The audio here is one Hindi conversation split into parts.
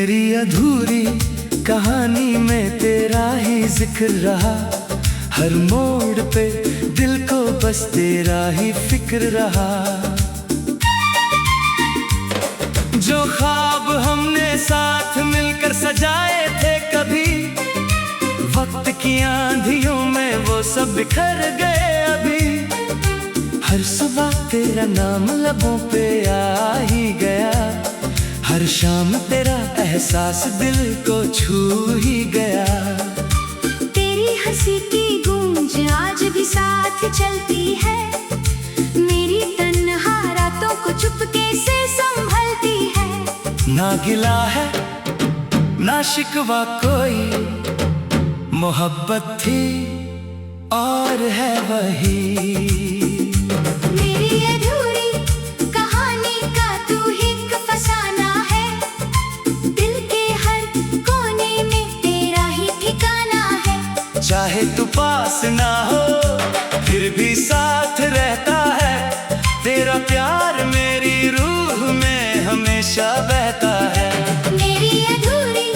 मेरी अधूरी कहानी में तेरा ही जिक्र रहा। हर मोड़ पे दिल को बस तेरा ही फिक्र रहा। जो ख्वाब हमने साथ मिलकर सजाए थे कभी, वक्त की आंधियों में वो सब बिखर गए अभी। हर सुबह तेरा नाम लबों पे आ ही गया, हर शाम तेरा एहसास दिल को छू ही गया। तेरी हंसी की गूंज आज भी साथ चलती है, मेरी तन्हा रातों को चुपके से संभलती है। ना गिला है ना शिकवा कोई, मोहब्बत थी और है वही। मेरी अधूरी कहानी का तू ही फसाना है, दिल के हर कोने में तेरा ही ठिकाना है। चाहे तू पास ना हो फिर भी साथ रहता है, तेरा प्यार मेरी रूह में हमेशा बहता है। मेरी अधूरी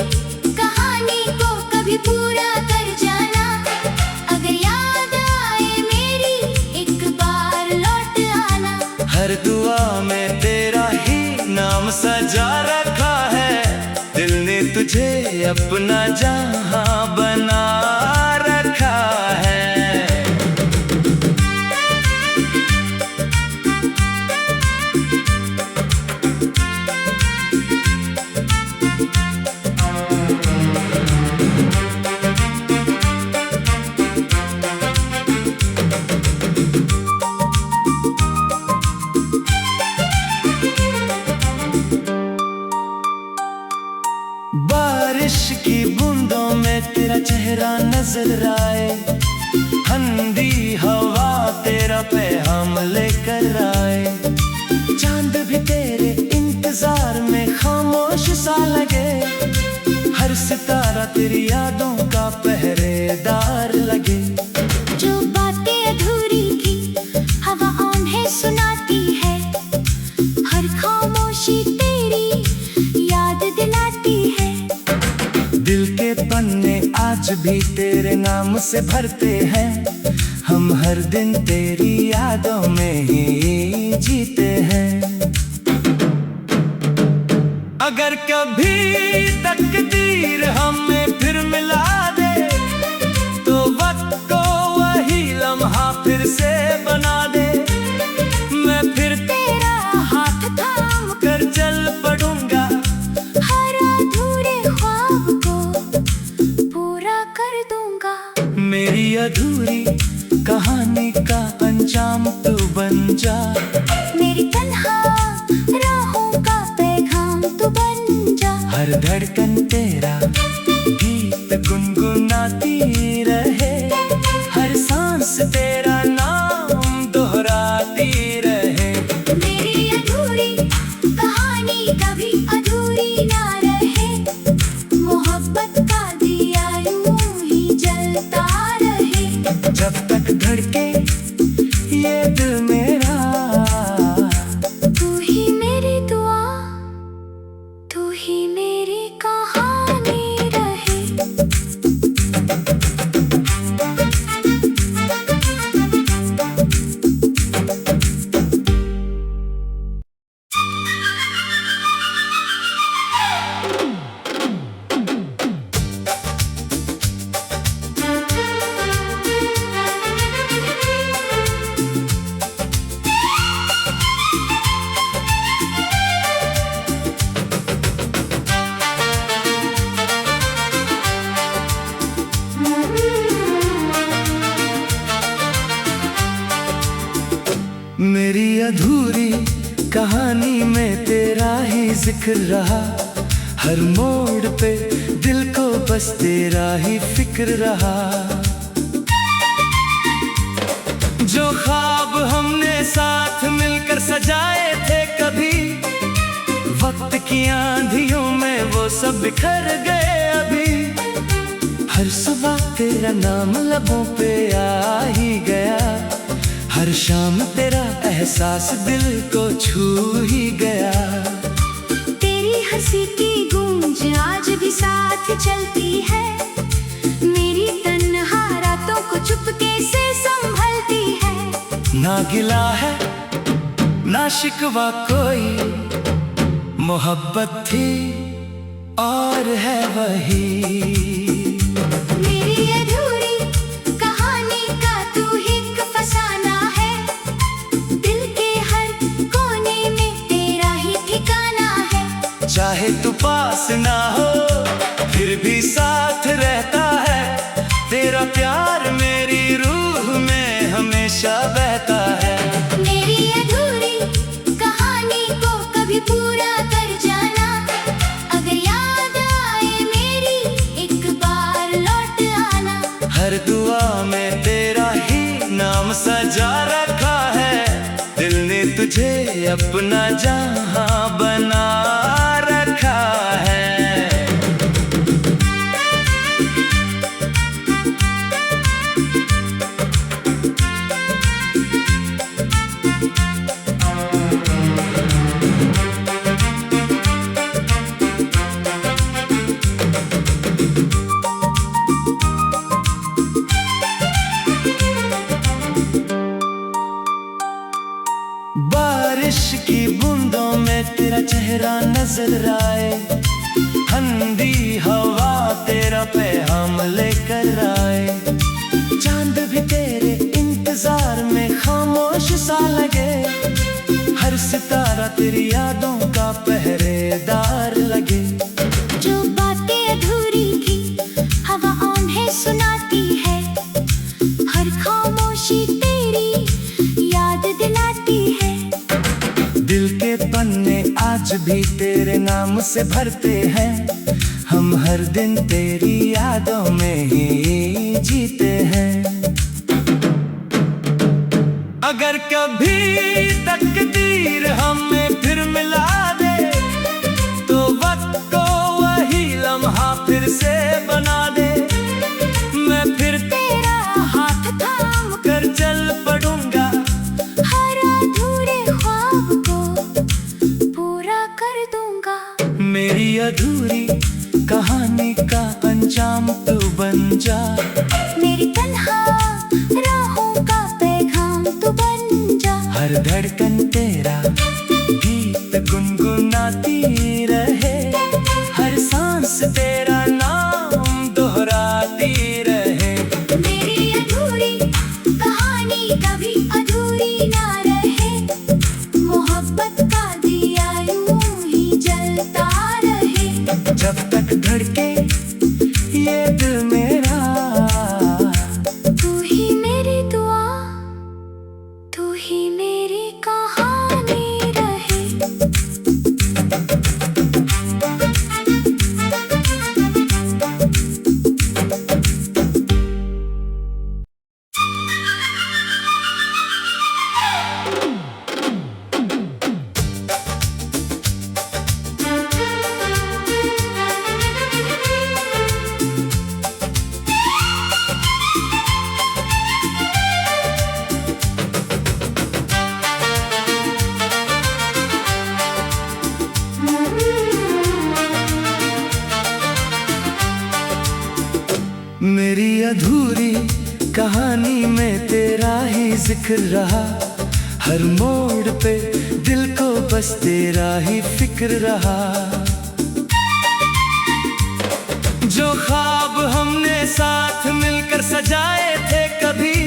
कहानी को कभी पूरा कर जाना, अगर याद आए मेरी एक बार लौट आना। हर दुआ में तेरा ही नाम सजा रखा है, दिल ने तुझे अपना जहां बना रखा है। बारिश की बूंदों में तेरा चेहरा नजर आए, ठंडी हवा तेरा पैगाम लेकर आए। चांद भी तेरे इंतजार में खामोश सा लगे, हर सितारा तेरी यादों का पहरेदार लगे। जो बातें अधूरी थी हवा आंखें सुनाती है, हर खामोशी तेरी याद दिलाती है। दिल के पन्ने आज भी तेरे नाम से भरते हैं, हम हर दिन तेरी यादों में ही जीते हैं। अगर कभी तकदीर हमें फिर मिला दे, तो वक्त को वही लम्हा फिर से बना दे। मैं फिर तेरा हाथ थाम कर चल पड़ूंगा, हर अधूरे ख्वाब को पूरा कर दूंगा। मेरी अधूरी कहानी का अंजाम तू बन जा। मेरी तन्हा राहों का पैगाम तू बन जा। हर धड़कन तेरा गीत गुनगुनाती रहे, हर सांस तेरा नाम दोहराती रहे। मेरी अधूरी कहानी कभी अधूरी ना रहे, मोहब्बत का दिया यूं ही जलता रहे। जब तक धड़के ये दिल मेरा, तू ही मेरी दुआ, तू ही मेरी कहानी रहे। मेरी अधूरी कहानी में तेरा ही जिक्र रहा। हर मोड़ पे दिल को बस तेरा ही फिक्र रहा। जो ख्वाब हमने साथ मिलकर सजाए थे कभी, वक्त की आंधियों में वो सब बिखर गए अभी। हर सुबह तेरा नाम लबों पे आ ही गया, हर शाम तेरा एहसास दिल को छू ही गया। तेरी हंसी की गूंज चलती है। मेरी तन्हा रातों को चुपके से संभलती है। ना गिला है ना शिकवा कोई, मोहब्बत थी और है वही। मेरी अधूरी कहानी का तू ही एक फसाना है। दिल के हर कोने में तेरा ही ठिकाना है। चाहे तू पास ना हो फिर भी साथ रहता है। तेरा प्यार मेरी रूह में हमेशा बहता है। मेरी अधूरी कहानी को कभी पूरा कर जाना। अगर याद आए मेरी एक बार लौट आना। हर दुआ में तेरा ही नाम सजा रखा है। दिल ने तुझे अपना जहां बना रखा है। बारिश की बूंदों में तेरा चेहरा नजर आए। ठंडी हवा तेरा पैगाम लेकर आए। चांद भी तेरे इंतजार में खामोश सा लगे। हर सितारा तेरी यादों का पहरेदार लगे। जो बातें अधूरी थी हवा आन्हें सुनाती है। हर खामोशी तेरी याद दिलाती है। दिल के पन्ने आज भी तेरे नाम से भरते हैं। हम हर दिन तेरी यादों में ही जीते हैं। अगर कभी तकदीर हमें फिर मिला दे तो वक्त को वही लम्हा फिर से बना दे। मैं फिर तेरा हाथ थाम कर चल पड़ूंगा। हर अधूरे ख्वाब को पूरा कर दूंगा। मेरी अधूरी कहानी का अंजाम तू बन जा। मेरी तन्हा राहों का पैगाम तू बन जा। हर धड़कन तेरा गीत गुनगुनाती रहे। हर सांस तेरा नाम दोहराती रहे। मेरी अधूरी कहानी कभी अधूरी ना रहे। मोहब्बत का दिया यूं ही जलता रहे। जब तक धड़के ये दिल मेरा, तू ही मेरी दुआ, तू ही मेरी कहानी रहे। मेरी अधूरी कहानी में तेरा ही जिक्र रहा। हर मोड़ पे दिल को बस तेरा ही फिक्र रहा। जो ख्वाब हमने साथ मिलकर सजाए थे कभी,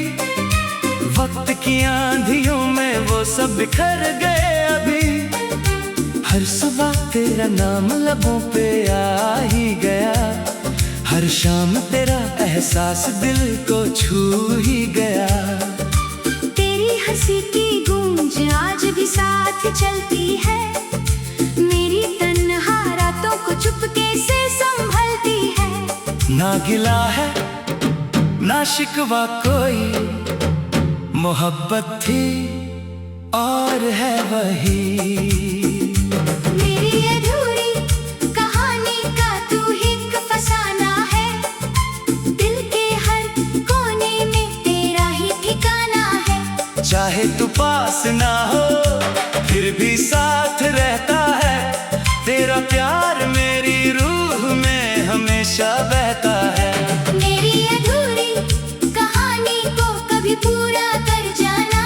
वक्त की आंधियों में वो सब बिखर गए अभी। हर सुबह तेरा नाम लबों पे आ ही गया। हर शाम तेरा एहसास दिल को छू ही गया। तेरी हंसी की गूंज आज भी साथ चलती है। मेरी तन्हा रातों को चुपके से संभलती है। ना गिला है ना शिकवा कोई, मोहब्बत थी और है वही। मेरी अधूरी कहानी का तू ही एक फसाना है। दिल के हर कोने में तेरा ही ठिकाना है। चाहे तू पास ना हो फिर भी साथ रहता है। तेरा प्यार मेरी रूह में हमेशा बहता है। मेरी अधूरी कहानी को कभी पूरा कर जाना,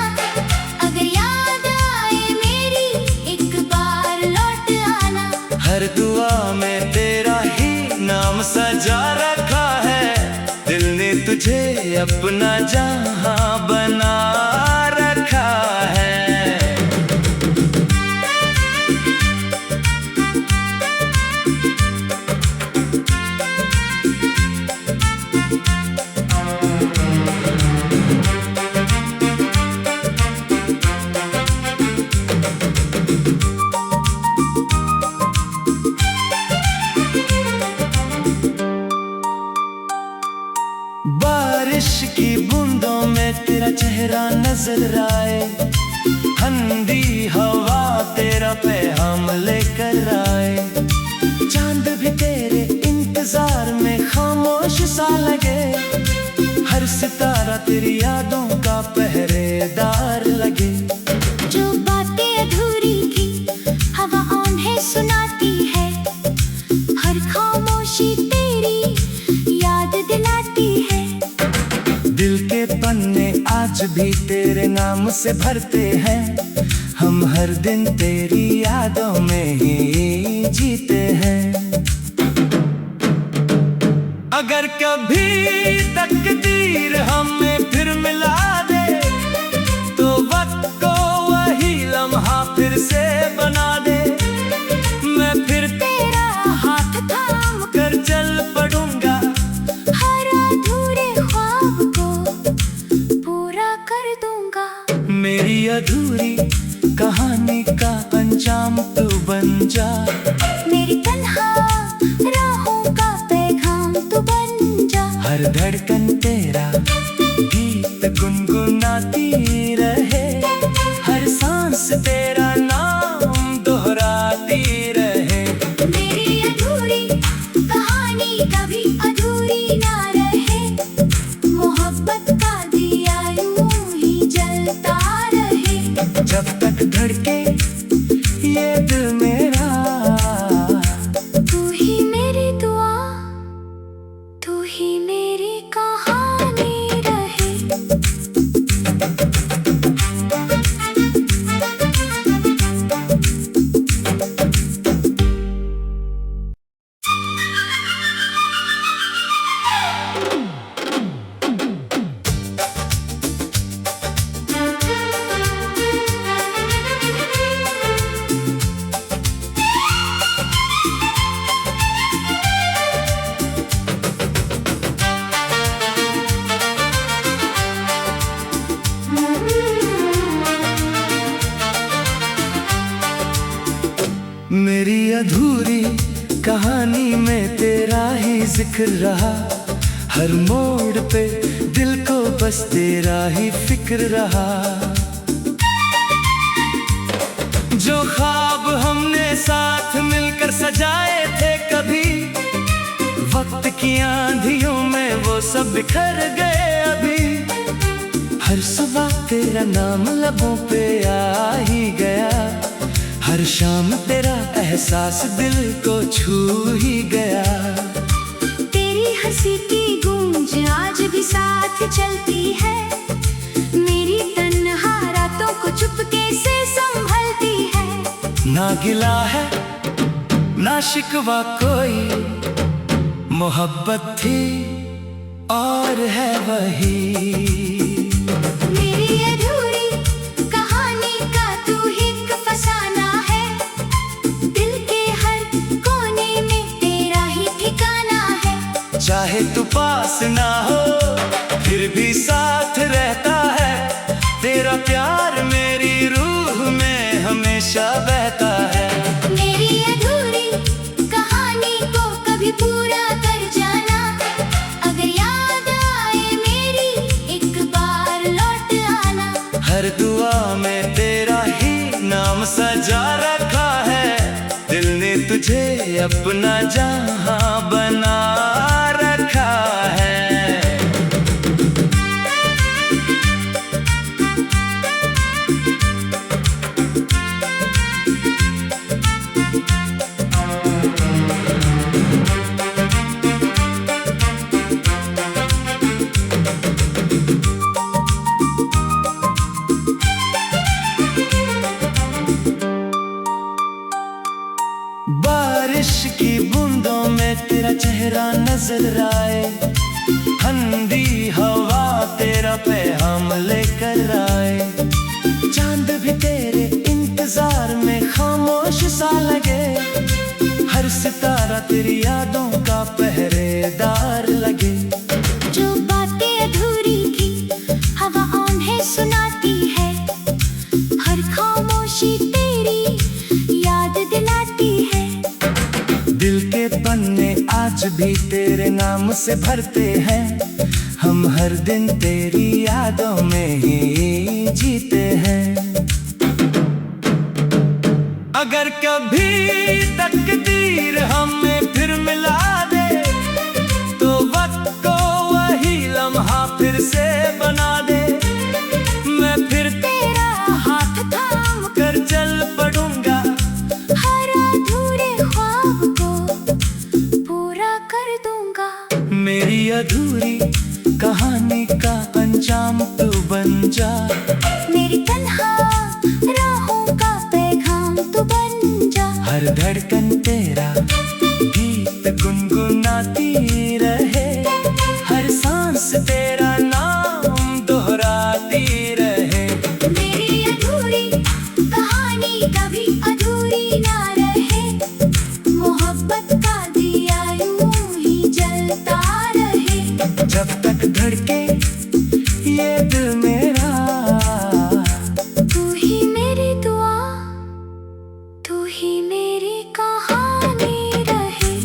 अगर याद आए मेरी एक बार लौट आना। हर दुआ में तेरा ही नाम सजा रखा है, दिल ने तुझे अपना जहां बना रखा है। बारिश की बूंदों में तेरा चेहरा नजर आए, ठंडी हवा तेरा पैगाम लेकर आए। चांद भी तेरे इंतजार में खामोश सा लगे, हर सितारा तेरी यादों का पहरेदार लगे। जो बातें अधूरी थी हवा उन्हें सुनाती है, हर खामोशी तेरी याद दिलाती है। दिल के पन्ने आज भी तेरे नाम से भरते हैं, हम हर दिन तेरी यादों में ही जीते हैं। अगर कभी तकदीर हमें फिर मिला दे, तो वक्त को वही लम्हा फिर से बना दे। मैं फिर तेरा हाथ थाम कर चल पड़ूंगा, हर अधूरे ख्वाब को पूरा कर दूंगा। मेरी अधूरी कहानी का अंजाम तू बन जा, मेरी तन्हा राहों का पैगाम तू बन जा। हर धड़कन तेरा गीत गुनगुनाती रहे, हर सांस तेरा नाम दोहराती रहे। मेरी अधूरी कहानी कभी अधूरी ना रहे, मोहब्बत का दिया यूं ही जलता रहे। जब तक धड़के ये दिल मेरा, तू ही मेरी दुआ, तू ही मेरी कहानी रहे। मेरी अधूरी कहानी में तेरा ही जिक्र रहा, हर मोड़ पे दिल को बस तेरा ही फिक्र रहा। जो ख्वाब हमने साथ मिलकर सजाए थे कभी, वक्त की आंधियों में वो सब बिखर गए अभी। हर सुबह तेरा नाम लबों पे आ ही गया, हर शाम तेरा एहसास दिल को छू ही गया। तेरी हंसी की गूंज आज भी साथ चलती है, मेरी तन्हा रातों को चुपके से संभलती है। ना गिला है ना शिकवा कोई, मोहब्बत थी और है वही। मेरी अधूरी कहानी का तू ही एक फसाना है, दिल के हर कोने में तेरा ही ठिकाना है। चाहे तू पास ना हो फिर भी साथ रहता है, तेरा प्यार मेरी रूह में हमेशा बहता है। मेरी अधूरी कहानी को कभी पूरा कर जाना, अगर याद आए मेरी एक बार लौट आना। हर दुआ में तेरा ही नाम सजा रखा है, दिल ने तुझे अपना जहां बना रखा है। नजर आए। ठंडी हवा तेरा पैगाम लेकर आए। चांद भी तेरे इंतजार में खामोश सा लगे। हर सितारा तेरी यादों का पहरेदार लगे। जो बातें अधूरी की हवा उन्हें सुनाती है। हर खामोशी तेरी याद दिलाती है। दिल के पन्ने आज भी तेरे नाम से भरते हैं। हम हर दिन तेरी यादों में ही जीते हैं। अगर कभी तकदीर हमें फिर मिला दे, तो वक्त को वही लम्हा फिर से बना दे। मैं फिर तेरा हाथ थाम कर चल पड़ूंगा। हर अधूरे ख्वाब को पूरा कर दूंगा। मेरी अधूरी कहानी का अंजाम तू बन जा। मेरी तन्हा राहों का पैगाम तू बन जा। हर धड़कन तेरा गीत गुनगुनाती रहे। हर सांस तेरा नाम दोहराती रहे। मेरी अधूरी कहानी कभी अधूरी ना रहे। मोहब्बत का दिया यूं ही जलता रहे। जब तक धड़के ये दिल मेरा, तू ही मेरी दुआ, तू ही मेरी कहानी रहे।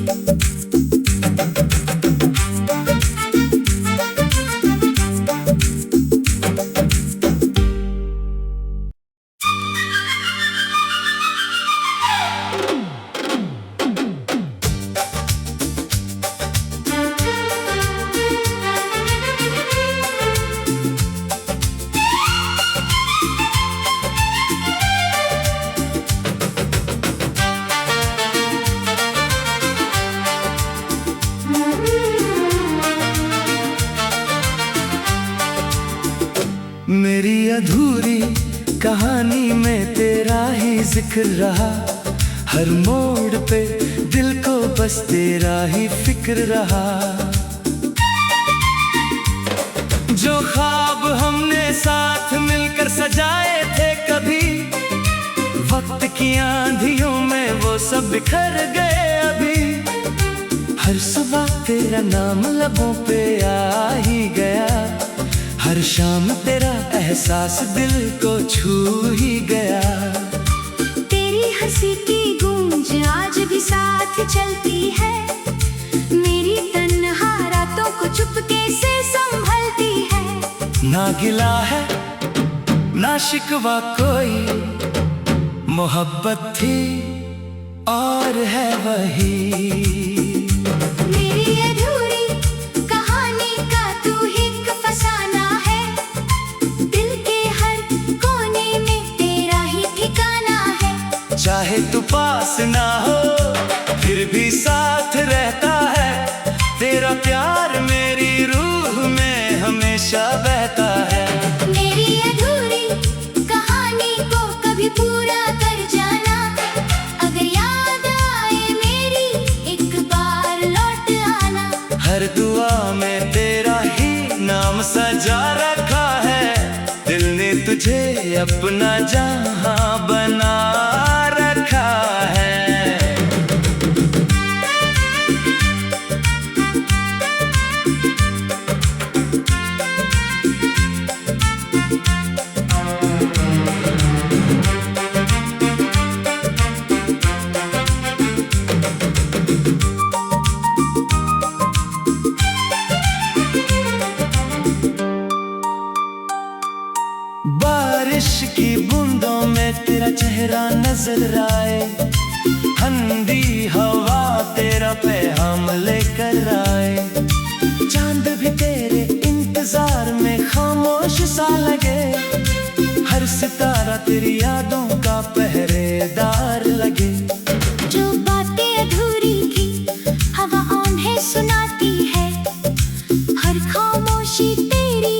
मेरी अधूरी कहानी में तेरा ही जिक्र रहा। हर मोड़ पे दिल को बस तेरा ही फिक्र रहा। जो ख्वाब हमने साथ मिलकर सजाए थे कभी, वक्त की आंधियों में वो सब बिखर गए अभी। हर सुबह तेरा नाम लबों पे आ ही गया। हर शाम तेरा एहसास दिल को छू ही गया। तेरी हंसी की गूंज आज भी साथ चलती है। मेरी तन्हा रातों को चुपके से संभलती है। ना गिला है ना शिकवा कोई, मोहब्बत थी और है वही। मेरी अधूरी कहानी का तू ही एक फसाना है। दिल के हर कोने में तेरा ही ठिकाना है। चाहे तू पास ना हो फिर भी साथ रहता है। तेरा प्यार मेरी रूह में हमेशा बहता है। मेरी अधूरी कहानी को कभी पूरा कर जाना। अगर याद आए मेरी एक बार लौट आना। हर दुआ में तेरा ही नाम सजा रखा है। दिल ने तुझे अपना जहां बना रखा है। बारिश की बूंदों में तेरा चेहरा नजर आए। ठंडी हवा तेरा पैगाम लेकर आए। चांद भी तेरे इंतजार में खामोश सा लगे। हर सितारा तेरी यादों का पहरेदार लगे। जो बातें अधूरी की हवा उन्हें सुनाती है। हर खामोशी तेरी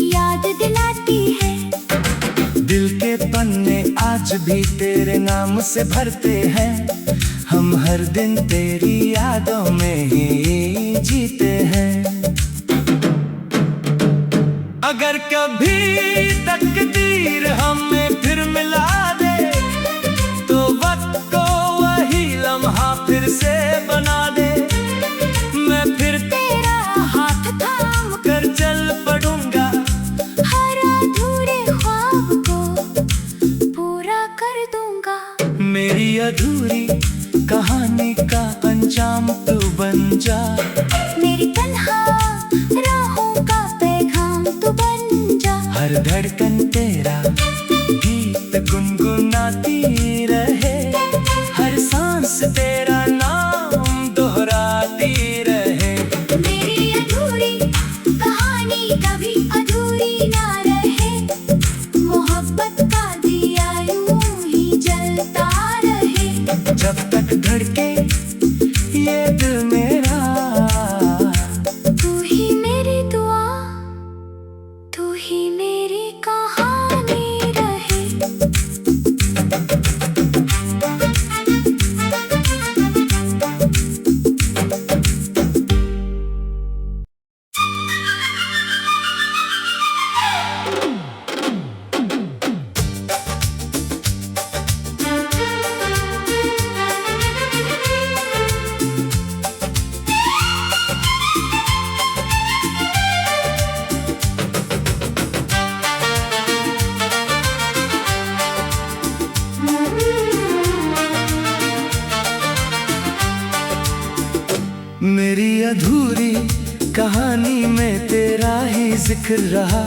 याद दिलाती है। दिल के पन्ने आज भी तेरे नाम से भरते हैं। हम हर दिन तेरी यादों में ही जीते हैं। अगर कभी तकदीर हमें फिर मिला दे तो वक्त को वही लम्हा फिर से बना दे। मैं फिर तेरा हाथ थाम कर चल पड़ूंगा, हर अधूरे ख्वाब को पूरा कर दूंगा। मेरी अधूरी कहानी का अंजाम तू बन जा। मेरी तन्हा राहों का पैगाम तू बन जा। हर धड़कन तेरा गीत गुनगुनाती रहे, हर सांस तेरा नाम दोहराती रहे। मेरी अधूरी कहानी कभी अधूरी ना रहे, मोहब्बत का दिया यूं ही जलता रहे। जब तक धड़के ये दिल मेरा, तू ही मेरी दुआ, तू ही मेरी कहानी रहे। मेरी अधूरी कहानी में तेरा ही जिक्र रहा,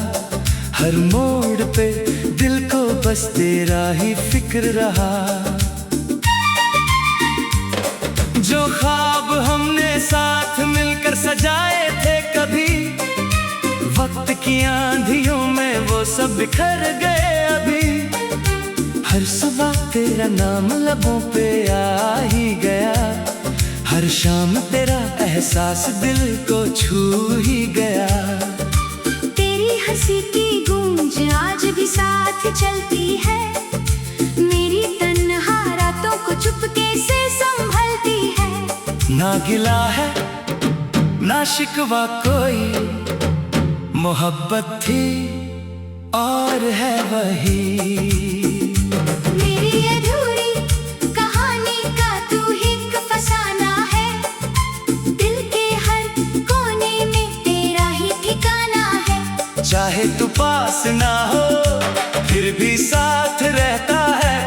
हर मोड़ पे दिल को बस तेरा ही फिक्र रहा। जो ख्वाब हमने साथ मिलकर सजाए थे कभी, वक्त की आंधियों में वो सब बिखर गए अभी। हर सुबह तेरा नाम लबों पे आ ही गया, हर शाम तेरा एहसास दिल को छू ही गया। तेरी हंसी की गूंज आज भी साथ चलती है, मेरी तन्हा रातों को चुपके से संभलती है। ना गिला है ना शिकवा कोई, मोहब्बत थी और है वही। मेरी अधूरी कहानी का तू ही एक फसाना है, दिल के हर कोने में तेरा ही ठिकाना है। चाहे तू पास ना हो फिर भी साथ रहता है,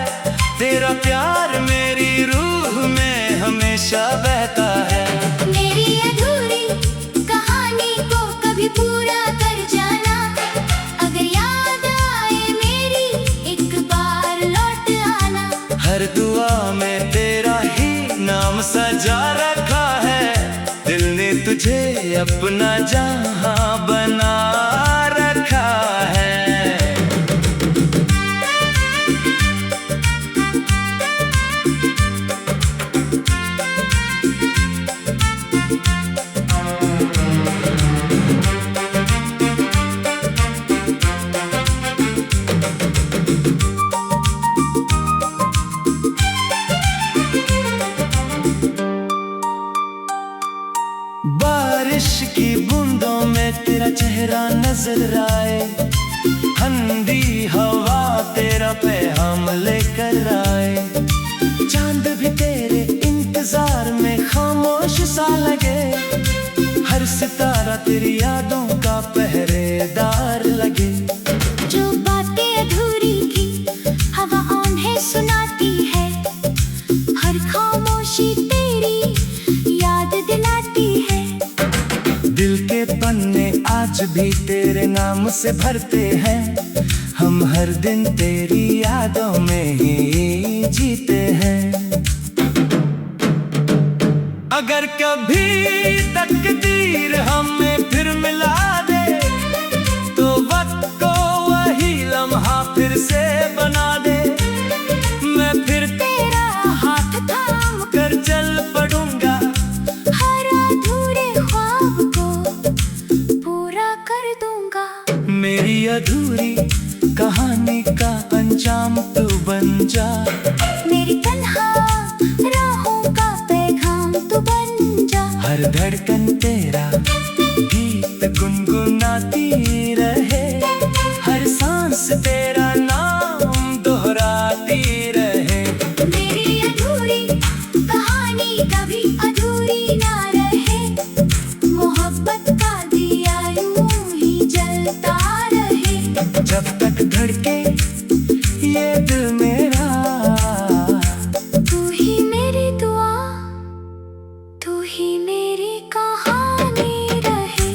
तेरा प्यार मेरी रूह में हमेशा बहता है। मेरी अधूरी कहानी को कभी पूरा कर जाना, अगर याद आए मेरी एक बार लौट आना। हर दुआ में तेरा ही नाम सजा रखा है, दिल ने तुझे अपना जहां बना रखा है। बारिश की बूंदों में तेरा चेहरा नजर आए, ठंडी हवा तेरा पैगाम लेकर आए। चांद भी तेरे इंतजार में खामोश सा लगे, हर सितारा तेरी यादों का पहरेदार लगे। जो बातें अधूरी थी हवा उन्हें सुनाती है, हर खामोशी तेरी याद दिलाती है। दिल के पन्ने आज भी तेरे नाम से भरते हैं, हम हर दिन तेरी यादों में ही जीते हैं। अगर कभी तकदीर हमें फिर मिला दे तो वक्त को वही लम्हा फिर से बना दे। मैं फिर तेरा हाथ थाम कर चल पड़ूंगा, हर अधूरे ख्वाब को पूरा कर दूंगा। मेरी अधूरी कहानी का अंजाम तू बन जा। मेरी तन्हा राहों धड़कन तेरा गीत गुनगुनाती रहे, हर सांस तेरा नाम दोहराती रहे। मेरी अधूरी कहानी कभी अधूरी ना रहे, मोहब्बत का दिया यूं ही जलता रहे। जब तक धड़के ये दिल मेरा, तू ही मेरी दुआ, तू ही मेरी कहानी रहे।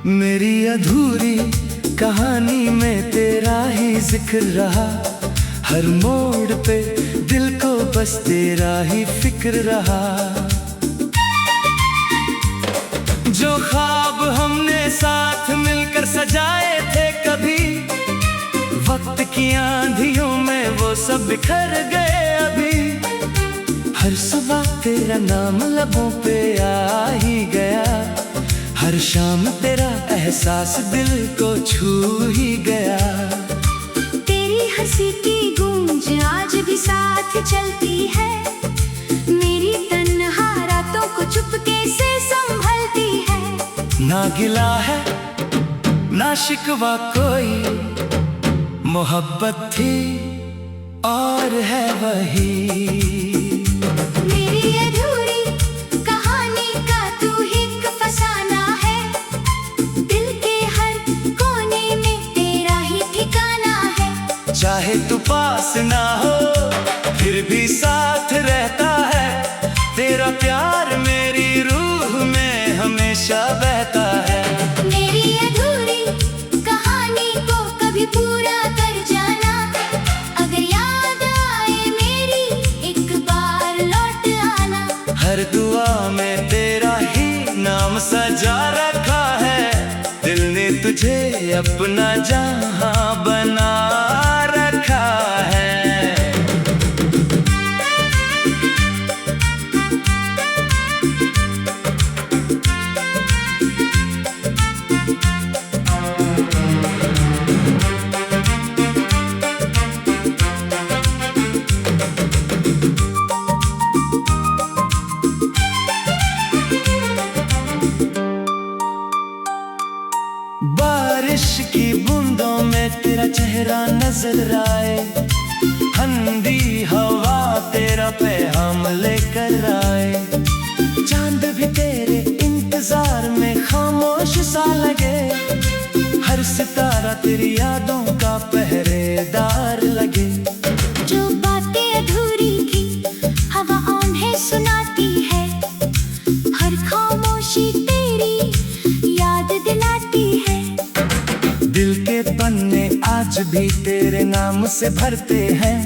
मेरी अधूरी कहानी में तेरा ही जिक्र रहा, हर मोड़ पे दिल को बस तेरा ही फिक्र रहा। जो ख्वाब हमने साथ मिलकर सजाए थे कभी, वक्त की आंधियों में वो सब बिखर गए अभी। हर सुबह तेरा नाम लबों पे आ ही गया, हर शाम तेरा एहसास दिल को छू ही गया। तेरी हंसी की गूंज आज भी साथ चलती है, मेरी तन्हा रातों को चुपके से संभलती है। ना गिला है ना शिकवा कोई, मोहब्बत थी और है वही। मेरी अधूरी कहानी का तू ही एक फसाना है, दिल के हर कोने में तेरा ही ठिकाना है। चाहे तू पास ना हो फिर भी साथ रहता है, तेरा प्यार मेरी रूह में हमेशा बहता है। मेरी अधूरी कहानी को कभी पूरा कर जाना, अगर याद आए मेरी एक बार लौट आना। हर दुआ में तेरा ही नाम सजा रखा है, दिल ने तुझे अपना जहां बना रखा है। बारिश की बूंदों में तेरा चेहरा नजर आए, ठंडी हवा तेरा पैगाम लेकर आए। चांद भी तेरे इंतजार में खामोश सा लगे, हर सितारा तेरी यादों का पहरेदार लगे। जो बातें अधूरी थी हवा आंधे सुनाती है, हर खामोशी तेरी याद दिलाती है। दिल के पन्ने आज भी तेरे नाम से भरते हैं,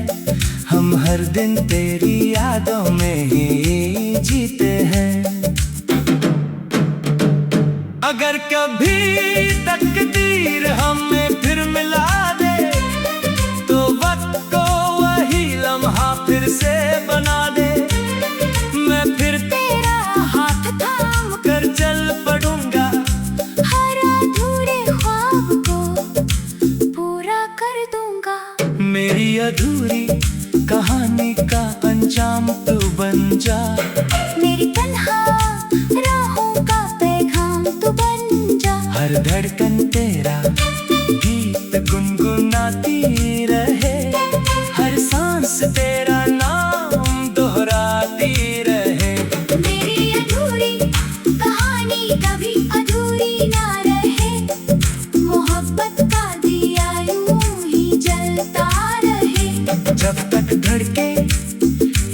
हम हर दिन तेरी यादों में ही जीते हैं। अगर कभी तकदीर हमें फिर मिला दे, तो वक्त को वही लम्हा फिर से बना दे। मैं फिर तेरा हाथ थाम कर चल पड़ूंगा, हर अधूरे ख्वाब को पूरा कर दूंगा। मेरी अधूरी कहानी का अंजाम तू बन जा, मेरी तन्हा राहों का पैगाम तू बन जा। हर धड़कन तेरा गीत गुनगुनाती रहे, हर सांस तेरा नाम दोहराती रहे। मेरी अधूरी कहानी कभी अधूरी ना रहे, मोहब्बत का दिया यूं ही जलता रहे। जब तक धड़के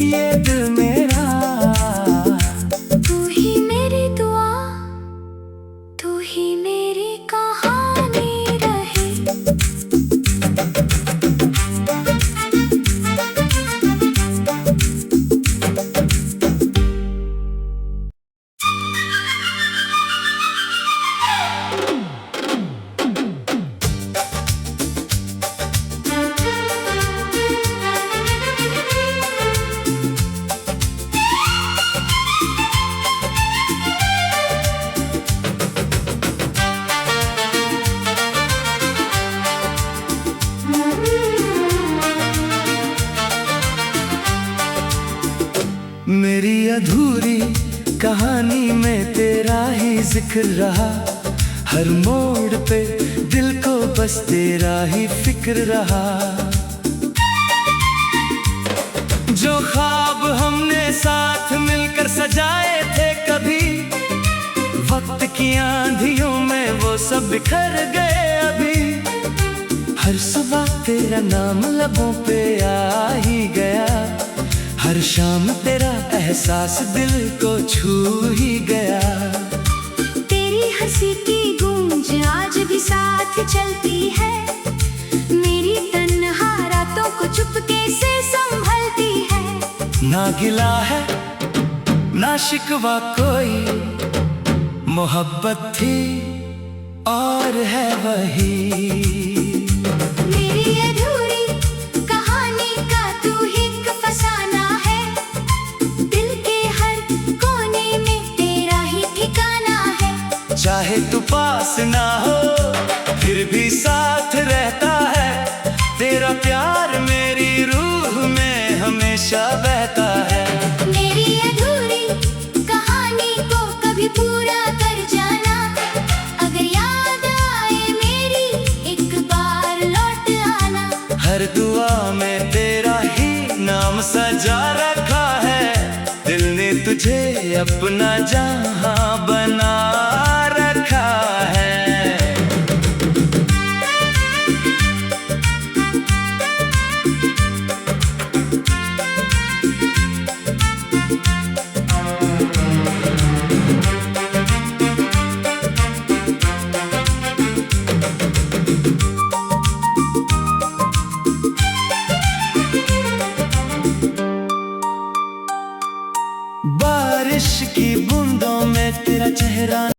ये दिल मेरा, तू ही मेरी दुआ, तू ही मेरी कहानी। मेरी अधूरी कहानी में तेरा ही जिक्र रहा, हर मोड़ पे दिल को बस तेरा ही फिक्र रहा। जो ख्वाब हमने साथ मिलकर सजाए थे कभी, वक्त की आंधियों में वो सब बिखर गए अभी। हर सुबह तेरा नाम लबों पे आ ही गया, हर शाम तेरा एहसास दिल को छू ही गया। तेरी हंसी की गूंज आज भी साथ चलती है, मेरी तन्हा रातों को चुपके से संभलती है। ना गिला है ना शिकवा कोई, मोहब्बत थी और है वही। मेरी अधूरी कहानी का तू ही एक फसाना है, दिल के हर कोने में तेरा ही ठिकाना है। चाहे तू पास ना हो फिर भी साथ रहता है, तेरा प्यार मेरी रूह में हमेशा बहता है। मेरी अधूरी कहानी को कभी पूरा कर जाना, अगर याद आए मेरी एक बार लौट आना। हर दुआ में तेरा ही नाम सजा रखा है, दिल ने तुझे अपना जहां बना रखा है। बारिश की बूंदों में तेरा चेहरा